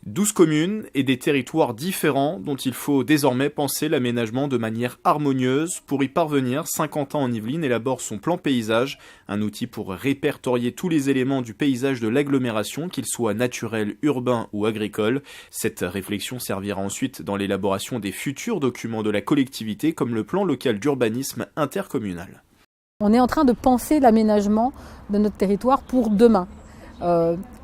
12 communes et des territoires différents dont il faut désormais penser l'aménagement de manière harmonieuse. Pour y parvenir, Saint-Quentin-en-Yvelines élabore son plan paysage, un outil pour répertorier tous les éléments du paysage de l'agglomération, qu'ils soient naturels, urbains ou agricoles. Cette réflexion servira ensuite dans l'élaboration des futurs documents de la collectivité comme le plan local d'urbanisme intercommunal. On est en train de penser l'aménagement de notre territoire pour demain.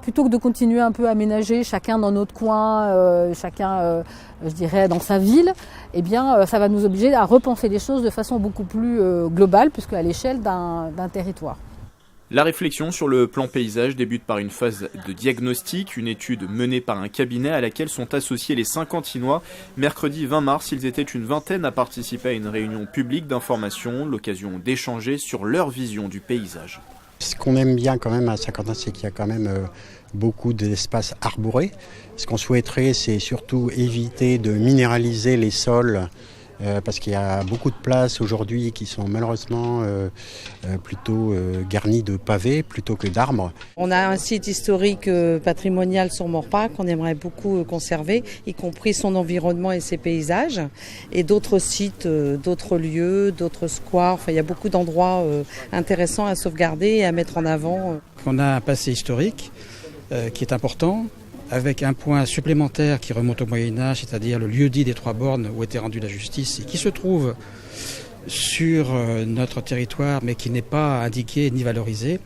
Plutôt que de continuer un peu à aménager chacun dans notre coin, chacun, je dirais, dans sa ville, eh bien, ça va nous obliger à repenser les choses de façon beaucoup plus globale, puisque à l'échelle d'un territoire. La réflexion sur le plan paysage débute par une phase de diagnostic, une étude menée par un cabinet à laquelle sont associés les Saint-Quentinois. Mercredi 20 mars, ils étaient une vingtaine à participer à une réunion publique d'information, l'occasion d'échanger sur leur vision du paysage. Ce qu'on aime bien quand même à Saint-Quentin, c'est qu'il y a quand même beaucoup d'espaces arborés. Ce qu'on souhaiterait, c'est surtout éviter de minéraliser les sols parce qu'il y a beaucoup de places aujourd'hui qui sont malheureusement plutôt garnies de pavés plutôt que d'arbres. On a un site historique patrimonial sur Maurepas qu'on aimerait beaucoup conserver, y compris son environnement et ses paysages, et d'autres sites, d'autres lieux, d'autres squares. Enfin, il y a beaucoup d'endroits intéressants à sauvegarder et à mettre en avant. On a un passé historique qui est important, avec un point supplémentaire qui remonte au Moyen-Âge, c'est-à-dire le lieu-dit des Trois Bornes où était rendue la justice et qui se trouve sur notre territoire mais qui n'est pas indiqué ni valorisé.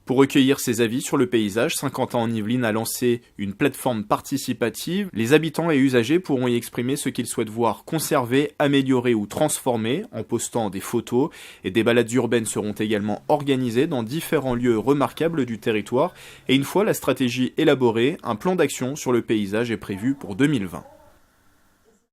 Pour recueillir ses avis sur le paysage, Saint-Quentin-en-Yvelines a lancé une plateforme participative. Les habitants et usagers pourront y exprimer ce qu'ils souhaitent voir conservé, amélioré ou transformé en postant des photos. Et des balades urbaines seront également organisées dans différents lieux remarquables du territoire. Et une fois la stratégie élaborée, un plan d'action sur le paysage est prévu pour 2020.